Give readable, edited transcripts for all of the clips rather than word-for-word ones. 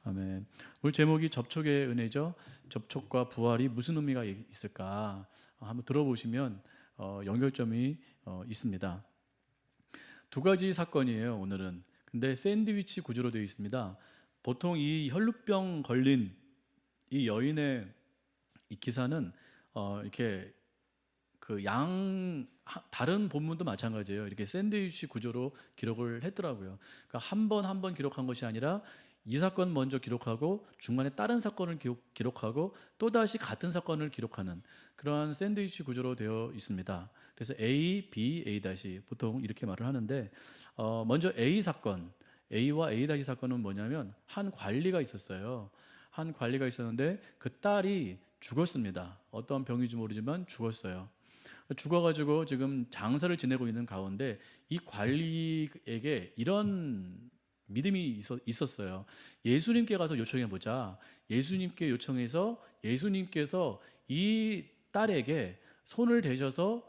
아멘. 오늘 제목이 접촉의 은혜죠. 접촉과 부활이 무슨 의미가 있을까? 한번 들어보시면 연결점이 있습니다. 두 가지 사건이에요, 오늘은. 근데 샌드위치 구조로 되어 있습니다. 보통 이 혈루병 걸린 이 여인의 이 기사는 이렇게 다른 본문도 마찬가지예요. 이렇게 샌드위치 구조로 기록을 했더라고요. 그러니까 한 번 기록한 것이 아니라 이 사건 먼저 기록하고 중간에 다른 사건을 기록하고 또 다시 같은 사건을 기록하는 그러한 샌드위치 구조로 되어 있습니다. 그래서 A, B, A 다시 보통 이렇게 말을 하는데 먼저 A 사건, A와 A 다시 사건은 뭐냐면 한 관리가 있었어요. 한 관리가 있었는데 그 딸이 죽었습니다. 어떠한 병인지 모르지만 죽었어요. 죽어가지고 지금 장사를 지내고 있는 가운데 이 관리에게 이런 믿음이 있었어요. 예수님께 가서 요청해 보자. 예수님께 요청해서 예수님께서 이 딸에게 손을 대셔서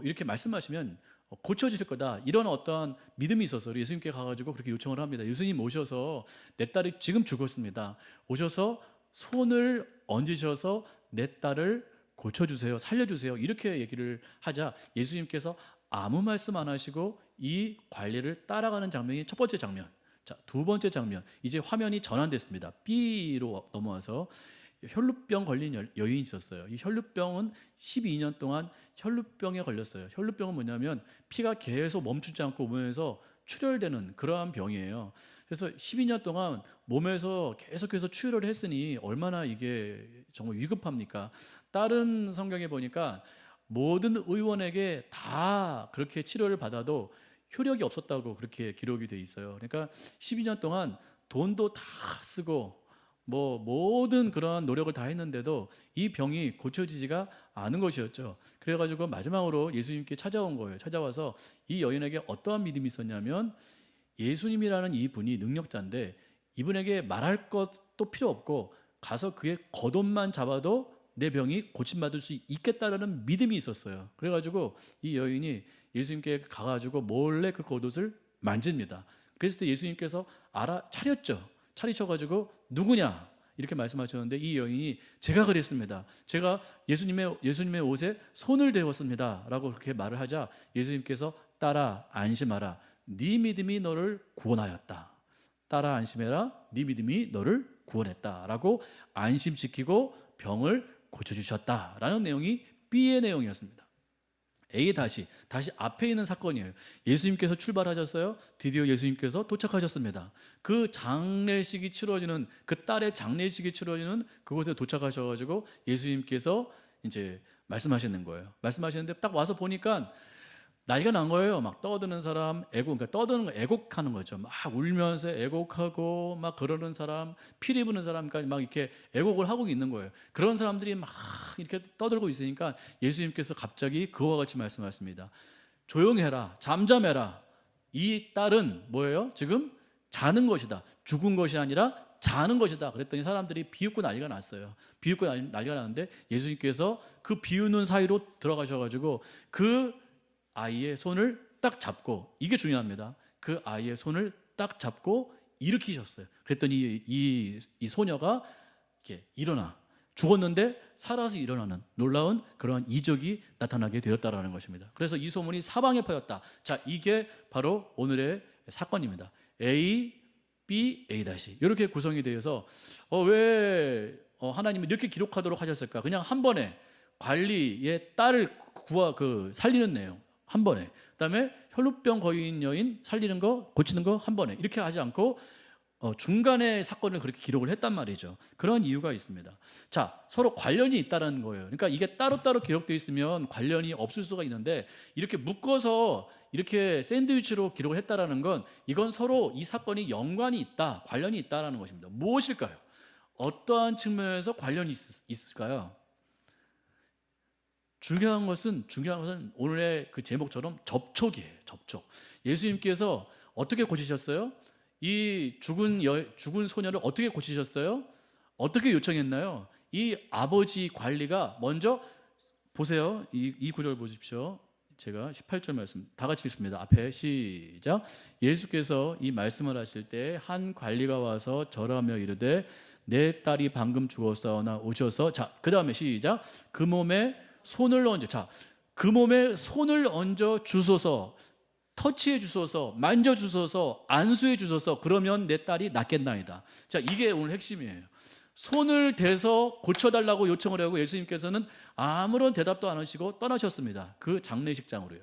이렇게 말씀하시면 고쳐질 거다. 이런 어떠한 믿음이 있어서 예수님께 가가지고 그렇게 요청을 합니다. 예수님 오셔서 내 딸이 지금 죽었습니다. 오셔서 손을 얹으셔서 내 딸을 고쳐주세요, 살려주세요, 이렇게 얘기를 하자 예수님께서 아무 말씀 안 하시고 이 관리를 따라가는 장면이 첫 번째 장면. 자, 두 번째 장면. 이제 화면이 전환됐습니다. B로 넘어와서 혈루병 걸린 여인이 있었어요. 이 혈루병은 12년 동안 혈루병에 걸렸어요. 혈루병은 뭐냐면 피가 계속 멈추지 않고 몸에서 출혈되는 그러한 병이에요. 그래서 12년 동안 몸에서 계속해서 출혈을 했으니 얼마나 이게 정말 위급합니까? 다른 성경에 보니까 모든 의원에게 다 그렇게 치료를 받아도 효력이 없었다고 그렇게 기록이 돼 있어요. 그러니까 12년 동안 돈도 다 쓰고 모든 그러한 노력을 다 했는데도 이 병이 고쳐지지가 않은 것이었죠. 그래가지고 마지막으로 예수님께 찾아온 거예요. 찾아와서 이 여인에게 어떠한 믿음이 있었냐면 예수님이라는 이 분이 능력자인데 이분에게 말할 것도 필요 없고 가서 그의 겉옷만 잡아도 내 병이 고침받을 수 있겠다라는 믿음이 있었어요. 그래가지고 이 여인이 예수님께 가가지고 몰래 그 겉옷을 만집니다. 그랬을 때 예수님께서 차리셔가지고 누구냐 이렇게 말씀하셨는데 이 여인이 제가 그랬습니다. 제가 예수님의 옷에 손을 대었습니다 라고 그렇게 말을 하자 예수님께서 딸아 안심하라 네 믿음이 너를 구원하였다. 딸아 안심해라 네 믿음이 너를 구원했다 라고 안심시키고 병을 고쳐주셨다라는 내용이 B의 내용이었습니다. A 다시 앞에 있는 사건이에요. 예수님께서 출발하셨어요. 드디어 예수님께서 도착하셨습니다. 그 장례식이 치러지는 그 딸의 장례식이 치러지는 그곳에 도착하셔가지고 예수님께서 이제 말씀하시는 거예요. 말씀하시는데 딱 와서 보니까 난리가 난 거예요. 막 떠드는 사람, 그러니까 떠드는 거 애곡하는 거죠. 막 울면서 애곡하고 막 그러는 사람, 피리 부는 사람까지 막 이렇게 애곡을 하고 있는 거예요. 그런 사람들이 막 이렇게 떠들고 있으니까 예수님께서 갑자기 그와 같이 말씀하십니다. 조용해라, 잠잠해라. 이 딸은 뭐예요? 지금 자는 것이다. 죽은 것이 아니라 자는 것이다. 그랬더니 사람들이 비웃고 난리가 났어요. 비웃고 난리가 났는데 예수님께서 그 비웃는 사이로 들어가셔가지고 그 아이의 손을 딱 잡고 이게 중요합니다. 그 아이의 손을 딱 잡고 일으키셨어요. 그랬더니 이 소녀가 이렇게 일어나 죽었는데 살아서 일어나는 놀라운 그러한 이적이 나타나게 되었다라는 것입니다. 그래서 이 소문이 사방에 퍼졌다. 자, 이게 바로 오늘의 사건입니다. A, B, A 다시 이렇게 구성이 되어서 왜 하나님이 이렇게 기록하도록 하셨을까? 그냥 한 번에 관리의 딸을 살리는 내용. 한 번에. 그다음에 혈루병 거인 여인 살리는 거, 고치는 거 한 번에. 이렇게 하지 않고 중간에 사건을 그렇게 기록을 했단 말이죠. 그런 이유가 있습니다. 자, 서로 관련이 있다는 거예요. 그러니까 이게 따로따로 기록되어 있으면 관련이 없을 수가 있는데 이렇게 묶어서 이렇게 샌드위치로 기록을 했다라는 건 이건 서로 이 사건이 연관이 있다, 관련이 있다라는 것입니다. 무엇일까요? 어떠한 측면에서 관련이 있을까요? 중요한 것은 오늘의 그 제목처럼 접촉이에요. 접촉. 예수님께서 어떻게 고치셨어요? 이 죽은 소녀를 어떻게 고치셨어요? 어떻게 요청했나요? 이 아버지 관리가 먼저 보세요. 이 구절 보십시오. 제가 18절 말씀 다 같이 읽습니다. 앞에 시작. 예수께서 이 말씀을 하실 때 한 관리가 와서 절하며 이르되 내 딸이 방금 죽었사오나 오셔서, 자, 그 다음에 시작. 그 몸에 손을 얹어, 자, 그 몸에 손을 얹어 주소서, 터치해 주소서, 만져 주소서, 안수해 주소서, 그러면 내 딸이 낫겠나이다. 자, 이게 오늘 핵심이에요. 손을 대서 고쳐달라고 요청을 하고 예수님께서는 아무런 대답도 안 하시고 떠나셨습니다. 그 장례식장으로요.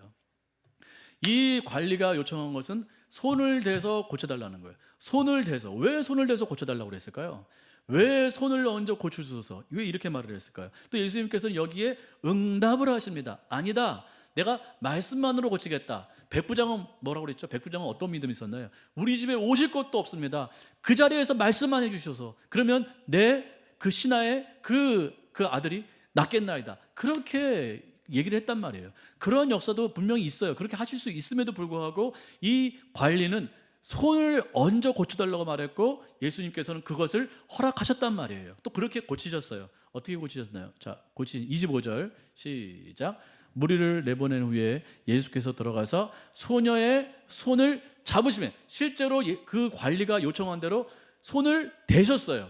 이 관리가 요청한 것은 손을 대서 고쳐달라는 거예요. 손을 대서. 왜 손을 대서 고쳐달라고 그랬을까요? 왜 손을 얹어 고쳐주소서? 왜 이렇게 말을 했을까요? 또 예수님께서는 여기에 응답을 하십니다. 아니다, 내가 말씀만으로 고치겠다. 백부장은 뭐라고 그랬죠? 백부장은 어떤 믿음이 있었나요? 우리 집에 오실 것도 없습니다. 그 자리에서 말씀만 해주셔서 그러면 내 그 신하의 그 아들이 낫겠나이다. 그렇게 얘기를 했단 말이에요. 그런 역사도 분명히 있어요. 그렇게 하실 수 있음에도 불구하고 이 관리는 손을 얹어 고쳐달라고 말했고 예수님께서는 그것을 허락하셨단 말이에요. 또 그렇게 고치셨어요. 어떻게 고치셨나요? 자, 25절 시작. 무리를 내보낸 후에 예수께서 들어가서 소녀의 손을 잡으시면, 실제로 그 관리가 요청한 대로 손을 대셨어요.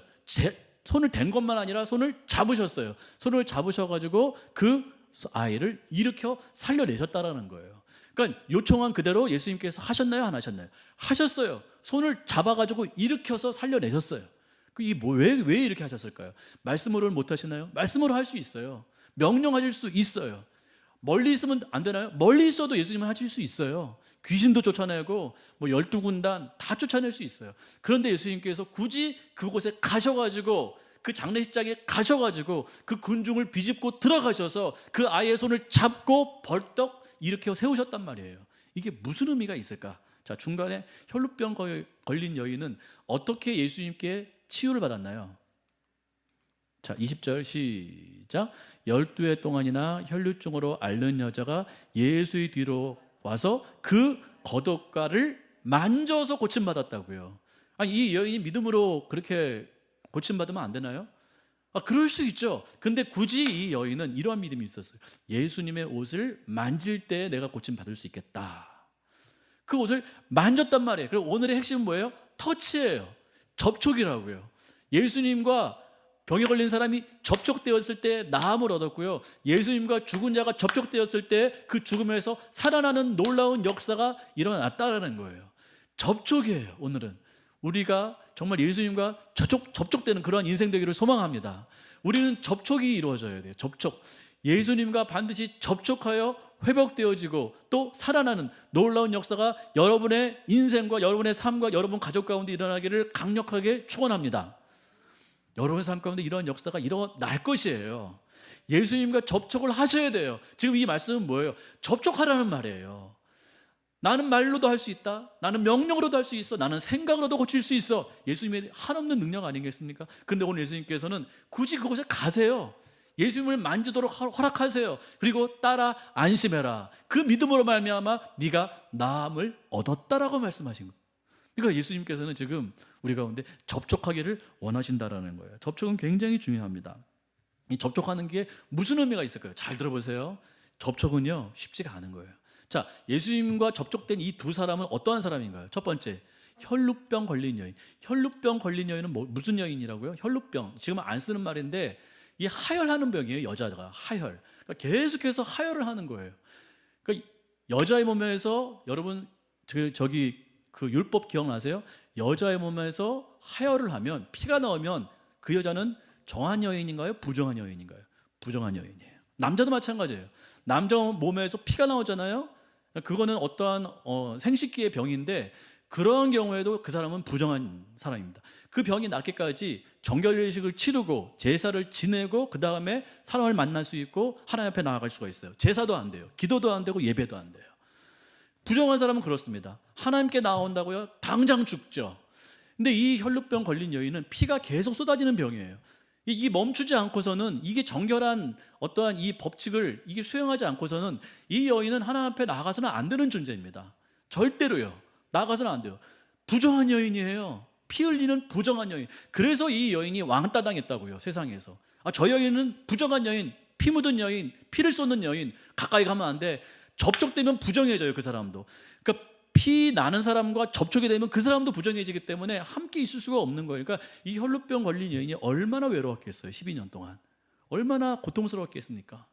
손을 댄 것만 아니라 손을 잡으셨어요. 손을 잡으셔가지고 그 아이를 일으켜 살려내셨다라는 거예요. 그러니까 요청한 그대로 예수님께서 하셨나요? 안 하셨나요? 하셨어요. 손을 잡아가지고 일으켜서 살려내셨어요. 왜 이렇게 하셨을까요? 말씀으로는 못 하시나요? 말씀으로 할 수 있어요. 명령하실 수 있어요. 멀리 있으면 안 되나요? 멀리 있어도 예수님은 하실 수 있어요. 귀신도 쫓아내고 12군단 다 쫓아낼 수 있어요. 그런데 예수님께서 굳이 그곳에 가셔가지고 그 장례식장에 가셔가지고 그 군중을 비집고 들어가셔서 그 아이의 손을 잡고 벌떡 일으켜 세우셨단 말이에요. 이게 무슨 의미가 있을까? 자, 중간에 혈루병 걸린 여인은 어떻게 예수님께 치유를 받았나요? 자, 20절 시작. 12해 동안이나 혈루증으로 앓는 여자가 예수의 뒤로 와서 그 겉옷가를 만져서 고침받았다고요. 아니, 이 여인이 믿음으로 그렇게 고침받으면 안 되나요? 그럴 수 있죠. 근데 굳이 이 여인은 이러한 믿음이 있었어요. 예수님의 옷을 만질 때 내가 고침받을 수 있겠다. 그 옷을 만졌단 말이에요. 그리고 오늘의 핵심은 뭐예요? 터치예요. 접촉이라고요. 예수님과 병에 걸린 사람이 접촉되었을 때 나음을 얻었고요. 예수님과 죽은 자가 접촉되었을 때 그 죽음에서 살아나는 놀라운 역사가 일어났다라는 거예요. 접촉이에요. 오늘은 우리가 정말 예수님과 접촉되는 그러한 인생 되기를 소망합니다. 우리는 접촉이 이루어져야 돼요. 접촉. 예수님과 반드시 접촉하여 회복되어지고 또 살아나는 놀라운 역사가 여러분의 인생과 여러분의 삶과 여러분 가족 가운데 일어나기를 강력하게 축원합니다. 여러분의 삶 가운데 이러한 역사가 일어날 것이에요. 예수님과 접촉을 하셔야 돼요. 지금 이 말씀은 뭐예요? 접촉하라는 말이에요. 나는 말로도 할 수 있다. 나는 명령으로도 할 수 있어. 나는 생각으로도 고칠 수 있어. 예수님의 한없는 능력 아니겠습니까? 그런데 오늘 예수님께서는 굳이 그곳에 가세요. 예수님을 만지도록 허락하세요. 그리고 따라 안심해라. 그 믿음으로 말미암아 네가 나음을 얻었다라고 말씀하신 거예요. 그러니까 예수님께서는 지금 우리 가운데 접촉하기를 원하신다라는 거예요. 접촉은 굉장히 중요합니다. 이 접촉하는 게 무슨 의미가 있을까요? 잘 들어보세요. 접촉은요, 쉽지가 않은 거예요. 자, 예수님과 접촉된 이 두 사람은 어떠한 사람인가요? 첫 번째, 혈루병 걸린 여인. 혈루병 걸린 여인은 무슨 여인이라고요? 혈루병. 지금은 안 쓰는 말인데 이 하혈하는 병이에요. 여자가 하혈. 그러니까 계속해서 하혈을 하는 거예요. 그러니까 여자의 몸에서 여러분 그 율법 기억나세요? 여자의 몸에서 하혈을 하면 피가 나오면 그 여자는 정한 여인인가요? 부정한 여인인가요? 부정한 여인이에요. 남자도 마찬가지예요. 남자 몸에서 피가 나오잖아요. 그거는 어떠한 생식기의 병인데 그런 경우에도 그 사람은 부정한 사람입니다. 그 병이 낫기까지 정결례식을 치르고 제사를 지내고 그 다음에 사람을 만날 수 있고 하나님 앞에 나아갈 수가 있어요. 제사도 안 돼요. 기도도 안 되고 예배도 안 돼요. 부정한 사람은 그렇습니다. 하나님께 나온다고요? 당장 죽죠. 근데 이 혈루병 걸린 여인은 피가 계속 쏟아지는 병이에요. 이게 멈추지 않고서는 이게 정결한 어떠한 이 법칙을 이게 수행하지 않고서는 이 여인은 하나님 앞에 나가서는 안 되는 존재입니다. 절대로요. 나가서는 안 돼요. 부정한 여인이에요. 피 흘리는 부정한 여인. 그래서 이 여인이 왕따 당했다고요. 세상에서. 저 여인은 부정한 여인, 피 묻은 여인, 피를 쏟는 여인. 가까이 가면 안 돼. 접촉되면 부정해져요, 그 사람도. 그러니까 피 나는 사람과 접촉이 되면 그 사람도 부정해지기 때문에 함께 있을 수가 없는 거예요. 그러니까 이 혈루병 걸린 여인이 얼마나 외로웠겠어요, 12년 동안. 얼마나 고통스러웠겠습니까?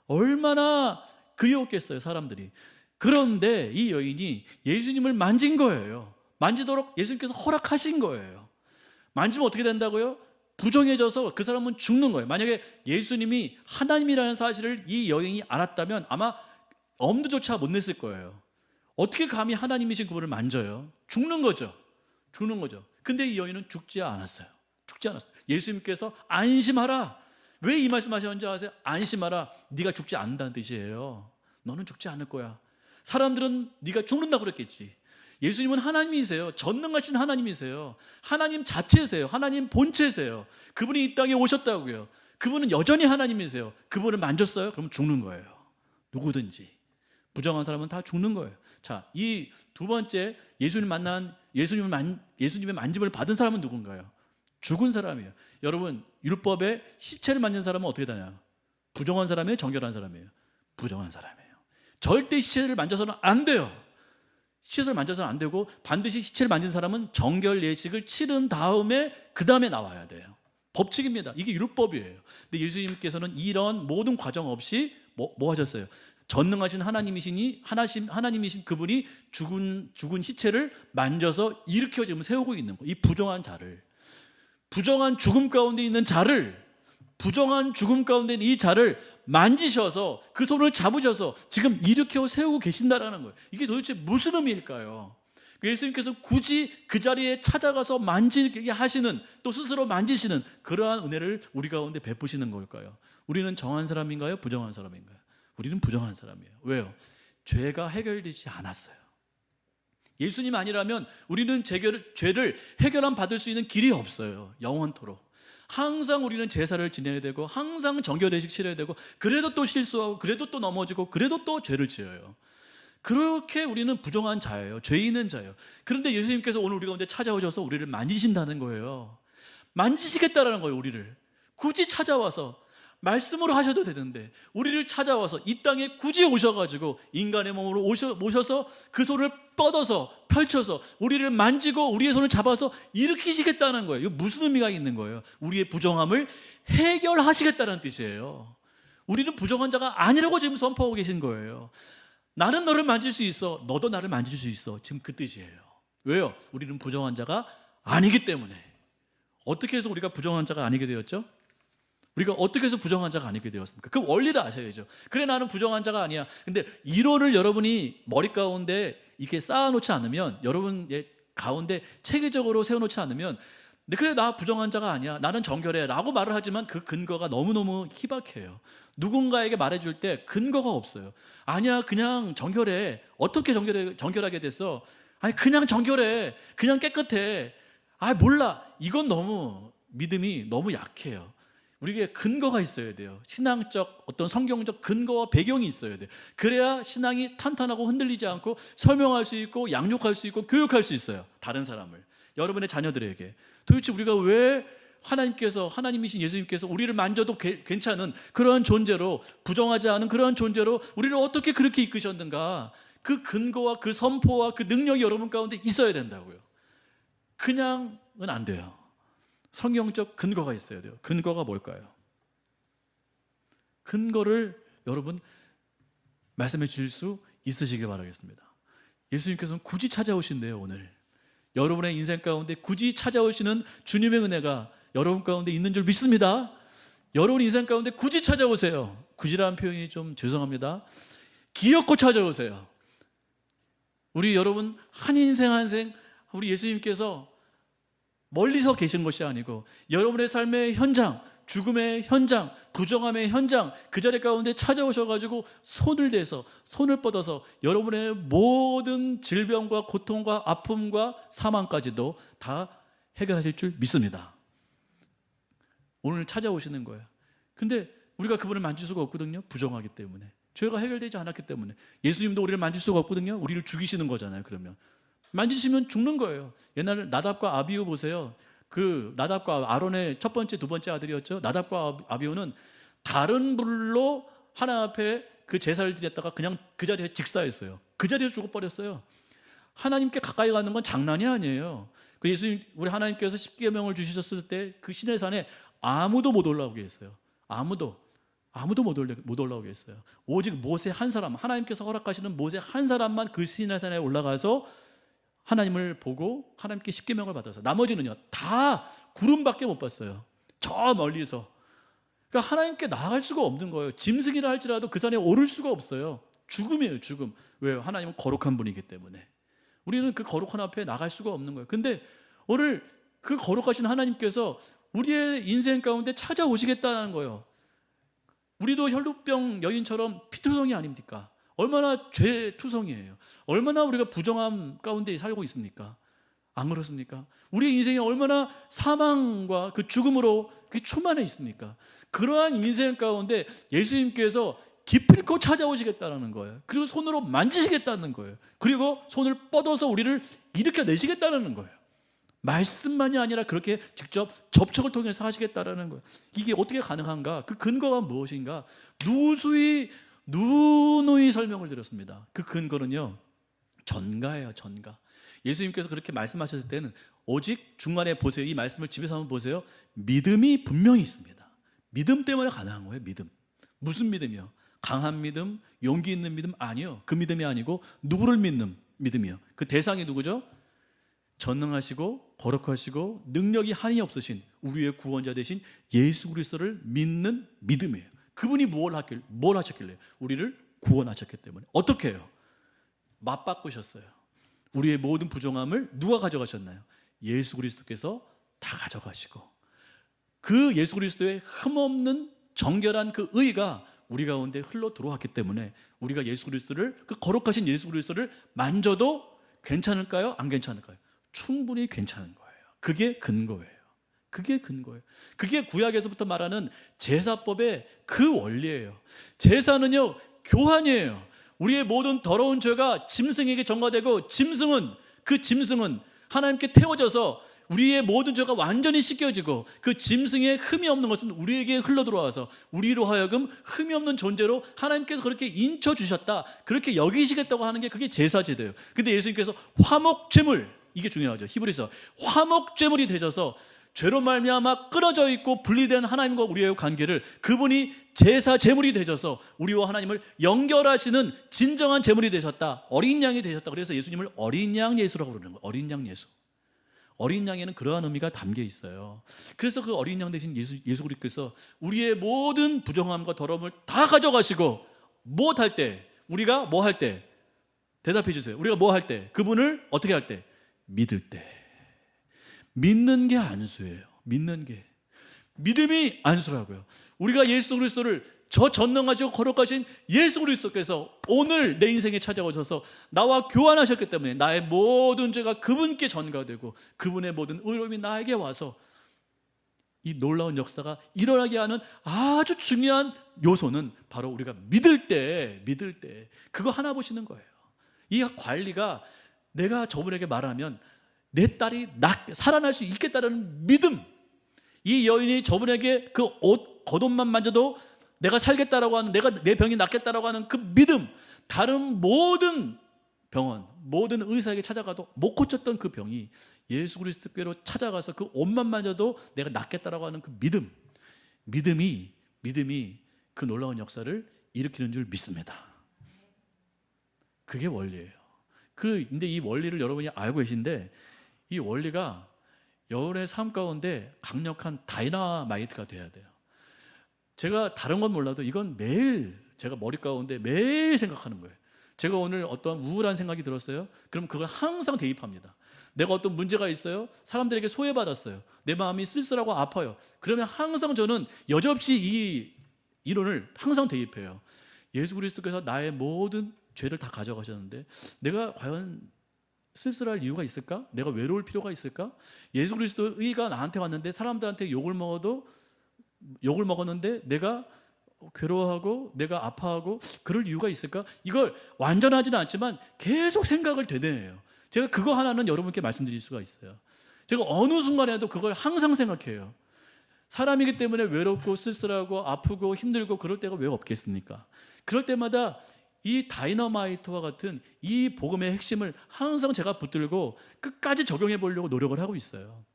얼마나 그리웠겠어요, 사람들이. 그런데 이 여인이 예수님을 만진 거예요. 만지도록 예수님께서 허락하신 거예요. 만지면 어떻게 된다고요? 부정해져서 그 사람은 죽는 거예요. 만약에 예수님이 하나님이라는 사실을 이 여인이 알았다면 아마 엄두조차 못 냈을 거예요. 어떻게 감히 하나님이신 그분을 만져요? 죽는 거죠. 죽는 거죠. 근데 이 여인은 죽지 않았어요. 죽지 않았어요. 예수님께서 안심하라. 왜 이 말씀하셨는지 아세요? 안심하라. 네가 죽지 않는다는 뜻이에요. 너는 죽지 않을 거야. 사람들은 네가 죽는다고 그랬겠지. 예수님은 하나님이세요. 전능하신 하나님이세요. 하나님 자체세요. 하나님 본체세요. 그분이 이 땅에 오셨다고요. 그분은 여전히 하나님이세요. 그분을 만졌어요? 그럼 죽는 거예요. 누구든지. 부정한 사람은 다 죽는 거예요. 자, 이 두 번째 예수님의 만짐을 받은 사람은 누군가요? 죽은 사람이에요. 여러분, 율법에 시체를 만진 사람은 어떻게 되냐? 부정한 사람이에요? 정결한 사람이에요? 부정한 사람이에요. 절대 시체를 만져서는 안 돼요. 시체를 만져서는 안 되고 반드시 시체를 만진 사람은 정결 예식을 치른 다음에 그 다음에 나와야 돼요. 법칙입니다. 이게 율법이에요. 근데 예수님께서는 이런 모든 과정 없이 뭐 하셨어요? 전능하신 하나님이신 그분이 죽은 시체를 만져서 일으켜 지금 세우고 있는 거예요. 이 부정한 자를, 부정한 죽음 가운데 있는 자를, 부정한 죽음 가운데 있는 이 자를 만지셔서 그 손을 잡으셔서 지금 일으켜 세우고 계신다라는 거예요. 이게 도대체 무슨 의미일까요? 예수님께서 굳이 그 자리에 찾아가서 만지게 하시는, 또 스스로 만지시는 그러한 은혜를 우리 가운데 베푸시는 걸까요? 우리는 정한 사람인가요? 부정한 사람인가요? 우리는 부정한 사람이에요. 왜요? 죄가 해결되지 않았어요. 예수님 아니라면 우리는 죄를 해결함 받을 수 있는 길이 없어요. 영원토록. 항상 우리는 제사를 지내야 되고 항상 정결례식 치러야 되고 그래도 또 실수하고 그래도 또 넘어지고 그래도 또 죄를 지어요. 그렇게 우리는 부정한 자예요. 죄 있는 자예요. 그런데 예수님께서 오늘 우리 가운데 찾아오셔서 우리를 만지신다는 거예요. 만지시겠다라는 거예요. 우리를 굳이 찾아와서 말씀으로 하셔도 되는데 우리를 찾아와서 이 땅에 굳이 오셔가지고 인간의 몸으로 모셔서 그 손을 뻗어서 펼쳐서 우리를 만지고 우리의 손을 잡아서 일으키시겠다는 거예요. 이거 무슨 의미가 있는 거예요? 우리의 부정함을 해결하시겠다는 뜻이에요. 우리는 부정한 자가 아니라고 지금 선포하고 계신 거예요. 나는 너를 만질 수 있어. 너도 나를 만질 수 있어. 지금 그 뜻이에요. 왜요? 우리는 부정한 자가 아니기 때문에. 어떻게 해서 우리가 부정한 자가 아니게 되었죠? 우리가 어떻게 해서 부정한 자가 아니게 되었습니까? 그 원리를 아셔야죠. 그래, 나는 부정한 자가 아니야. 근데 이론을 여러분이 머리 가운데 이렇게 쌓아놓지 않으면, 여러분의 가운데 체계적으로 세워놓지 않으면, 그래, 나 부정한 자가 아니야. 나는 정결해. 라고 말을 하지만 그 근거가 너무너무 희박해요. 누군가에게 말해줄 때 근거가 없어요. 아니야, 그냥 정결해. 어떻게 정결하게 됐어? 아니, 그냥 정결해. 그냥 깨끗해. 아, 몰라. 이건 믿음이 너무 약해요. 우리에게 근거가 있어야 돼요. 신앙적 어떤 성경적 근거와 배경이 있어야 돼요. 그래야 신앙이 탄탄하고 흔들리지 않고 설명할 수 있고 양육할 수 있고 교육할 수 있어요. 다른 사람을, 여러분의 자녀들에게. 도대체 우리가 왜 하나님이신 예수님께서 우리를 만져도 괜찮은 그러한 존재로, 부정하지 않은 그러한 존재로 우리를 어떻게 그렇게 이끄셨는가? 그 근거와 그 선포와 그 능력이 여러분 가운데 있어야 된다고요. 그냥은 안 돼요. 성경적 근거가 있어야 돼요. 근거가 뭘까요? 근거를 여러분 말씀해 주실 수 있으시길 바라겠습니다. 예수님께서는 굳이 찾아오신대요. 오늘 여러분의 인생 가운데 굳이 찾아오시는 주님의 은혜가 여러분 가운데 있는 줄 믿습니다. 여러분 인생 가운데 굳이 찾아오세요. 굳이라는 표현이 좀 죄송합니다. 기어코 찾아오세요. 우리 여러분 한 인생 한 생 우리 예수님께서 멀리서 계신 것이 아니고 여러분의 삶의 현장, 죽음의 현장, 부정함의 현장, 그 자리 가운데 찾아오셔가지고 손을 대서, 손을 뻗어서 여러분의 모든 질병과 고통과 아픔과 사망까지도 다 해결하실 줄 믿습니다. 오늘 찾아오시는 거예요. 근데 우리가 그분을 만질 수가 없거든요. 부정하기 때문에. 죄가 해결되지 않았기 때문에. 예수님도 우리를 만질 수가 없거든요. 우리를 죽이시는 거잖아요. 그러면 만지시면 죽는 거예요. 옛날 나답과 아비후 보세요. 그 나답과 아론의 첫 번째, 두 번째 아들이었죠. 나답과 아비후는 다른 불로 하나님 앞에 그 제사를 드렸다가 그냥 그 자리에 직사했어요. 그 자리에서 죽어버렸어요. 하나님께 가까이 가는 건 장난이 아니에요. 그 예수님, 우리 하나님께서 십계명을 주셨을 때 그 시내 산에 아무도 못 올라오게 했어요. 아무도 못 올라오게 했어요. 오직 모세 한 사람, 하나님께서 허락하시는 모세 한 사람만 그 시내 산에 올라가서 하나님을 보고 하나님께 십계명을 받아서, 나머지는요 다 구름밖에 못 봤어요. 저 멀리서. 그러니까 하나님께 나아갈 수가 없는 거예요. 짐승이라 할지라도 그 산에 오를 수가 없어요. 죽음이에요, 죽음. 왜요? 하나님은 거룩한 분이기 때문에. 우리는 그 거룩한 앞에 나갈 수가 없는 거예요. 근데 오늘 그 거룩하신 하나님께서 우리의 인생 가운데 찾아오시겠다는 거예요. 우리도 혈루병 여인처럼 피투성이 아닙니까? 얼마나 죄투성이에요. 얼마나 우리가 부정함 가운데 살고 있습니까? 안 그렇습니까? 우리의 인생이 얼마나 사망과 그 죽음으로 충만해 있습니까? 그러한 인생 가운데 예수님께서 기필코 찾아오시겠다는 거예요. 그리고 손으로 만지시겠다는 거예요. 그리고 손을 뻗어서 우리를 일으켜내시겠다는 거예요. 말씀만이 아니라 그렇게 직접 접촉을 통해서 하시겠다는 거예요. 이게 어떻게 가능한가? 그 근거가 무엇인가? 누누이 설명을 드렸습니다. 그 근거는요, 전가예요, 전가. 예수님께서 그렇게 말씀하셨을 때는 오직 중간에 보세요. 이 말씀을 집에서 한번 보세요. 믿음이 분명히 있습니다. 믿음 때문에 가능한 거예요. 믿음. 무슨 믿음이요? 강한 믿음, 용기 있는 믿음? 아니요. 그 믿음이 아니고 누구를 믿는 믿음이요. 그 대상이 누구죠? 전능하시고 거룩하시고 능력이 한이 없으신 우리의 구원자 되신 예수 그리스도를 믿는 믿음이에요. 그분이 뭘 하셨길래? 우리를 구원하셨기 때문에. 어떻게 해요? 맞바꾸셨어요. 우리의 모든 부정함을 누가 가져가셨나요? 예수 그리스도께서 다 가져가시고, 그 예수 그리스도의 흠없는 정결한 그 의가 우리 가운데 흘러 들어왔기 때문에 우리가 예수 그리스도를, 그 거룩하신 예수 그리스도를 만져도 괜찮을까요? 안 괜찮을까요? 충분히 괜찮은 거예요. 그게 근거예요. 그게 근거예요. 그게 구약에서부터 말하는 제사법의 그 원리예요. 제사는요, 교환이에요. 우리의 모든 더러운 죄가 짐승에게 전가되고, 그 짐승은 하나님께 태워져서 우리의 모든 죄가 완전히 씻겨지고, 그 짐승의 흠이 없는 것은 우리에게 흘러들어와서 우리로 하여금 흠이 없는 존재로 하나님께서 그렇게 인쳐주셨다, 그렇게 여기시겠다고 하는 게 그게 제사제도예요. 근데 예수님께서 화목제물, 이게 중요하죠. 히브리서 화목제물이 되셔서 죄로 말미암아 끊어져 있고 분리된 하나님과 우리의 관계를, 그분이 제사 제물이 되셔서 우리와 하나님을 연결하시는 진정한 제물이 되셨다. 어린 양이 되셨다. 그래서 예수님을 어린 양 예수라고 부르는 거예요. 어린 양 예수. 어린 양에는 그러한 의미가 담겨 있어요. 그래서 그 어린 양 대신 예수 그리스도께서 우리의 모든 부정함과 더러움을 다 가져가시고, 무엇할 때? 우리가 뭐 할 때? 대답해 주세요. 우리가 뭐 할 때? 그분을 어떻게 할 때? 믿을 때. 믿는 게 안수예요. 믿는 게. 믿음이 안수라고요. 우리가 예수 그리스도를, 저 전능하시고 거룩하신 예수 그리스도께서 오늘 내 인생에 찾아오셔서 나와 교환하셨기 때문에 나의 모든 죄가 그분께 전가되고, 그분의 모든 의로움이 나에게 와서 이 놀라운 역사가 일어나게 하는 아주 중요한 요소는 바로 우리가 믿을 때 그거 하나 보시는 거예요. 이 관리가, 내가 저분에게 말하면 내 딸이 살아날 수 있겠다는 믿음. 이 여인이 저분에게 그 겉옷만 만져도 내가 살겠다라고 하는, 내 병이 낫겠다라고 하는 그 믿음. 다른 모든 병원, 모든 의사에게 찾아가도 못 고쳤던 그 병이 예수 그리스도께로 찾아가서 그 옷만 만져도 내가 낫겠다라고 하는 그 믿음이 그 놀라운 역사를 일으키는 줄 믿습니다. 그게 원리예요. 근데 이 원리를 여러분이 알고 계신데, 이 원리가 여러분의 삶 가운데 강력한 다이나마이트가 돼야 돼요. 제가 다른 건 몰라도 이건 매일 제가 머리 가운데 매일 생각하는 거예요. 제가 오늘 어떤 우울한 생각이 들었어요. 그럼 그걸 항상 대입합니다. 내가 어떤 문제가 있어요. 사람들에게 소외받았어요. 내 마음이 쓸쓸하고 아파요. 그러면 항상 저는 여지없이 이 이론을 항상 대입해요. 예수 그리스도께서 나의 모든 죄를 다 가져가셨는데 내가 과연 쓸쓸할 이유가 있을까? 내가 외로울 필요가 있을까? 예수 그리스도의 의가 나한테 왔는데 사람들한테 욕을 먹었는데 내가 괴로워하고 내가 아파하고 그럴 이유가 있을까? 이걸 완전하지는 않지만 계속 생각을 되뇌요. 제가 그거 하나는 여러분께 말씀드릴 수가 있어요. 제가 어느 순간에도 그걸 항상 생각해요. 사람이기 때문에 외롭고 쓸쓸하고 아프고 힘들고 그럴 때가 왜 없겠습니까? 그럴 때마다 이 다이너마이트와 같은 이 복음의 핵심을 항상 제가 붙들고 끝까지 적용해 보려고 노력을 하고 있어요.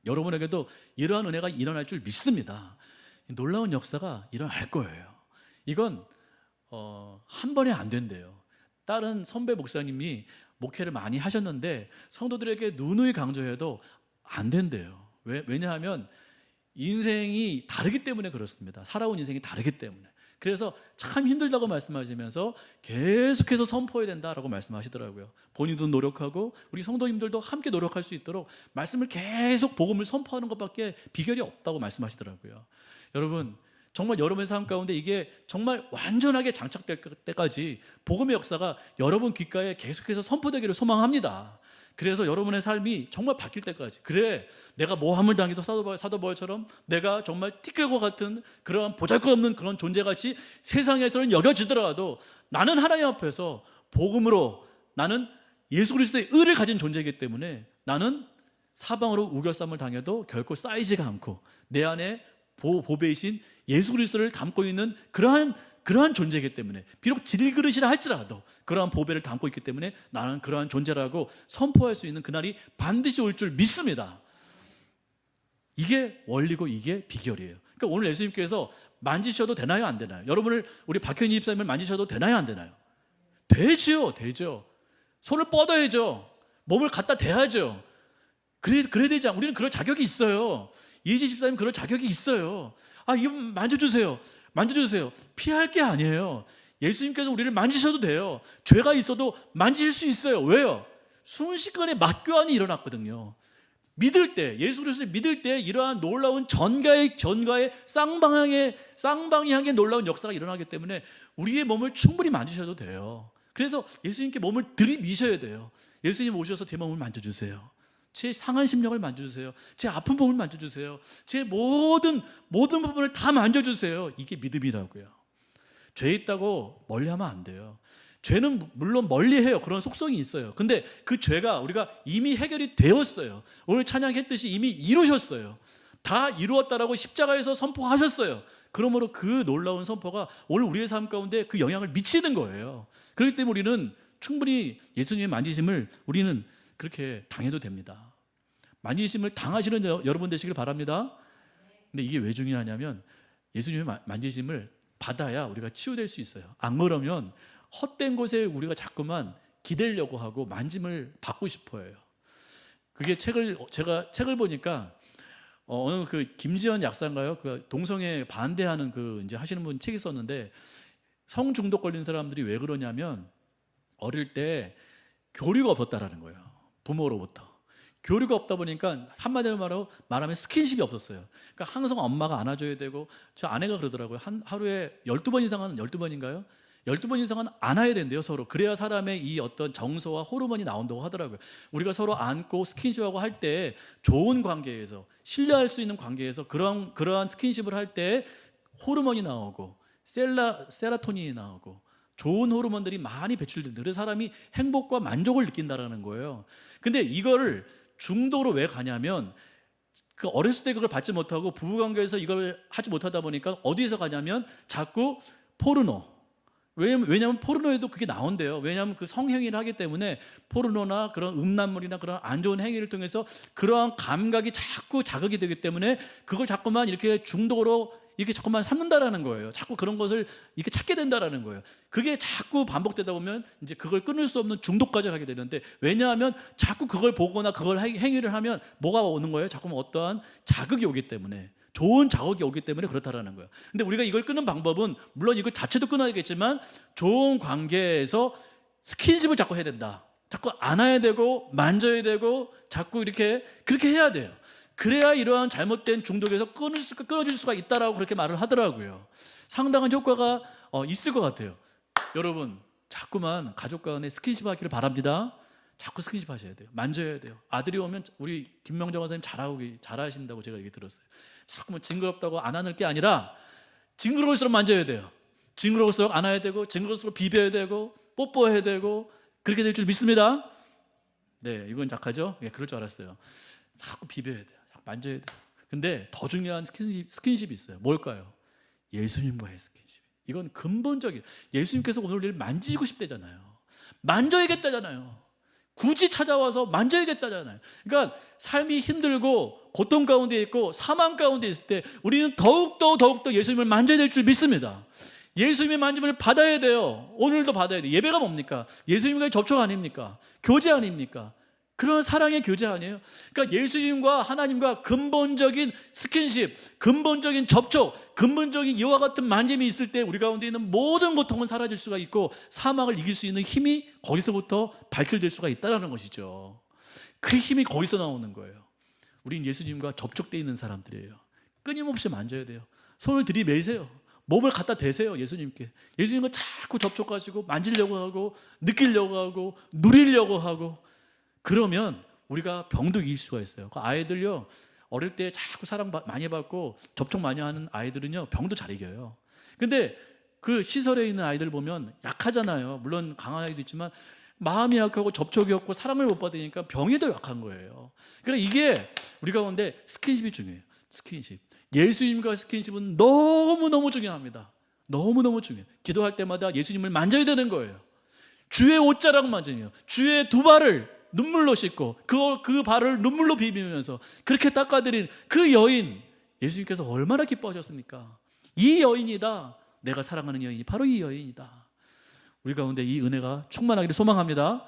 여러분에게도 이러한 은혜가 일어날 줄 믿습니다. 놀라운 역사가 일어날 거예요. 이건 한 번에 안 된대요. 다른 선배 목사님이 목회를 많이 하셨는데 성도들에게 누누이 강조해도 안 된대요. 왜냐하면 인생이 다르기 때문에 그렇습니다. 살아온 인생이 다르기 때문에. 그래서 참 힘들다고 말씀하시면서 계속해서 선포해야 된다라고 말씀하시더라고요. 본인도 노력하고 우리 성도님들도 함께 노력할 수 있도록 말씀을 계속 복음을 선포하는 것밖에 비결이 없다고 말씀하시더라고요. 여러분, 정말 여러분의 삶 가운데 이게 정말 완전하게 장착될 때까지 복음의 역사가 여러분 귓가에 계속해서 선포되기를 소망합니다. 그래서 여러분의 삶이 정말 바뀔 때까지, 그래 내가 모함을 당해도 사도 바울처럼 내가 정말 티끌과 같은 그러한 보잘것없는 그런 존재같이 세상에서는 여겨지더라도 나는 하나님 앞에서 복음으로 나는 예수 그리스도의 의를 가진 존재이기 때문에 나는 사방으로 우겨쌈을 당해도 결코 쌓이지가 않고 내 안에 보배이신 예수 그리스도를 담고 있는 그러한 존재이기 때문에 비록 질그릇이라 할지라도 그러한 보배를 담고 있기 때문에 나는 그러한 존재라고 선포할 수 있는 그날이 반드시 올 줄 믿습니다. 이게 원리고 이게 비결이에요. 그러니까 오늘 예수님께서 만지셔도 되나요, 안 되나요? 여러분을, 우리 박현희 집사님을 만지셔도 되나요, 안 되나요? 되죠. 손을 뻗어야죠. 몸을 갖다 대야죠. 그래야 되지 않아요? 우리는 그럴 자격이 있어요. 이지 집사님 그럴 자격이 있어요. 이거 만져주세요. 피할 게 아니에요. 예수님께서 우리를 만지셔도 돼요. 죄가 있어도 만지실 수 있어요. 왜요? 순식간에 맞교환이 일어났거든요. 믿을 때, 예수 그리스도를 믿을 때 이러한 놀라운 전가의 쌍방이 향해 놀라운 역사가 일어나기 때문에 우리의 몸을 충분히 만지셔도 돼요. 그래서 예수님께 몸을 들이미셔야 돼요. 예수님 오셔서 제 몸을 만져주세요. 제 상한 심령을 만져주세요. 제 아픈 몸을 만져주세요. 제 모든 부분을 다 만져주세요. 이게 믿음이라고요. 죄 있다고 멀리하면 안 돼요. 죄는 물론 멀리해요. 그런 속성이 있어요. 근데 그 죄가 우리가 이미 해결이 되었어요. 오늘 찬양했듯이 이미 이루셨어요. 다 이루었다라고 십자가에서 선포하셨어요. 그러므로 그 놀라운 선포가 오늘 우리의 삶 가운데 그 영향을 미치는 거예요. 그렇기 때문에 우리는 충분히 예수님의 만지심을 우리는 그렇게 당해도 됩니다. 만지심을 당하시는 여러분 되시길 바랍니다. 근데 이게 왜 중요하냐면 예수님의 만지심을 받아야 우리가 치유될 수 있어요. 안 그러면 헛된 곳에 우리가 자꾸만 기대려고 하고 만짐을 받고 싶어 해요. 그게 제가 책을 보니까 어느 그 김지연 약사인가요? 그 동성애 반대하는 그 이제 하시는 분 책이 썼는데 성 중독 걸린 사람들이 왜 그러냐면 어릴 때 교류가 없었다라는 거예요. 부모로부터. 교류가 없다 보니까 한마디로 말하면 스킨십이 없었어요. 그러니까 항상 엄마가 안아줘야 되고, 저 아내가 그러더라고요. 하루에 12번 이상은, 12번인가요? 12번 이상은 안아야 된대요, 서로. 그래야 사람의 이 어떤 정서와 호르몬이 나온다고 하더라고요. 우리가 서로 안고 스킨십하고 할 때 좋은 관계에서, 신뢰할 수 있는 관계에서 그러한 스킨십을 할 때 호르몬이 나오고 세라토닌이 나오고 좋은 호르몬들이 많이 배출된다. 그래서 사람이 행복과 만족을 느낀다라는 거예요. 근데 이거를 중도로 왜 가냐면 그 어렸을 때 그걸 받지 못하고 부부관계에서 이걸 하지 못하다 보니까 어디에서 가냐면 자꾸 포르노. 왜냐하면 포르노에도 그게 나온대요. 왜냐하면 그 성행위를 하기 때문에 포르노나 그런 음란물이나 그런 안 좋은 행위를 통해서 그러한 감각이 자꾸 자극이 되기 때문에 그걸 자꾸만 이렇게 중독으로 이렇게 자꾸만 삼는다라는 거예요. 자꾸 그런 것을 이렇게 찾게 된다라는 거예요. 그게 자꾸 반복되다 보면 이제 그걸 끊을 수 없는 중독까지 가게 되는데, 왜냐하면 자꾸 그걸 보거나 그걸 행위를 하면 뭐가 오는 거예요? 자꾸만 어떠한 자극이 오기 때문에, 좋은 자극이 오기 때문에 그렇다라는 거예요. 근데 우리가 이걸 끊는 방법은 물론 이걸 자체도 끊어야겠지만 좋은 관계에서 스킨십을 자꾸 해야 된다. 자꾸 안아야 되고 만져야 되고 자꾸 이렇게 그렇게 해야 돼요. 그래야 이러한 잘못된 중독에서 끊어질 수가 있다라고 그렇게 말을 하더라고요. 상당한 효과가 있을 것 같아요. 여러분, 자꾸만 가족 간에 스킨십 하기를 바랍니다. 자꾸 스킨십 하셔야 돼요. 만져야 돼요. 아들이 오면 우리 김명정 선생님 잘하신다고 제가 얘기 들었어요. 자꾸만 징그럽다고 안 안을 게 아니라 징그러울수록 만져야 돼요. 징그러울수록 안아야 되고 징그러울수록 비벼야 되고 뽀뽀해야 되고 그렇게 될 줄 믿습니다. 네, 이건 약하죠? 예, 그럴 줄 알았어요. 자꾸 비벼야 돼요. 자꾸 만져야 돼요. 근데 더 중요한 스킨십이 있어요. 뭘까요? 예수님과의 스킨십. 이건 근본적인. 예수님께서 오늘 우리를 만지고 싶다잖아요. 만져야겠다잖아요. 굳이 찾아와서 만져야겠다잖아요. 그러니까 삶이 힘들고 고통 가운데 있고 사망 가운데 있을 때 우리는 더욱더 예수님을 만져야 될 줄 믿습니다. 예수님의 만짐을 받아야 돼요. 오늘도 받아야 돼요. 예배가 뭡니까? 예수님과의 접촉 아닙니까? 교제 아닙니까? 그런 사랑의 교제 아니에요? 그러니까 예수님과 하나님과 근본적인 스킨십, 근본적인 접촉, 근본적인 이와 같은 만짐이 있을 때 우리 가운데 있는 모든 고통은 사라질 수가 있고 사망을 이길 수 있는 힘이 거기서부터 발출될 수가 있다는 것이죠. 그 힘이 거기서 나오는 거예요. 우린 예수님과 접촉되어 있는 사람들이에요. 끊임없이 만져야 돼요. 손을 들이매세요. 몸을 갖다 대세요. 예수님께. 예수님과 자꾸 접촉하시고 만지려고 하고 느끼려고 하고 누리려고 하고 그러면 우리가 병도 이길 수가 있어요. 그 아이들요, 어릴 때 자꾸 사랑 많이 받고 접촉 많이 하는 아이들은요, 병도 잘 이겨요. 근데 그 시설에 있는 아이들 보면 약하잖아요. 물론 강한 아이도 있지만 마음이 약하고 접촉이 없고 사랑을 못 받으니까 병이 더 약한 거예요. 그러니까 이게 우리 가운데 스킨십이 중요해요. 스킨십. 예수님과 스킨십은 너무너무 중요합니다. 너무너무 중요해요. 기도할 때마다 예수님을 만져야 되는 거예요. 주의 옷자락 만지며 주의 두 발을 눈물로 씻고 그 발을 눈물로 비비면서 그렇게 닦아드린 그 여인, 예수님께서 얼마나 기뻐하셨습니까? 이 여인이다. 내가 사랑하는 여인이 바로 이 여인이다. 우리 가운데 이 은혜가 충만하기를 소망합니다.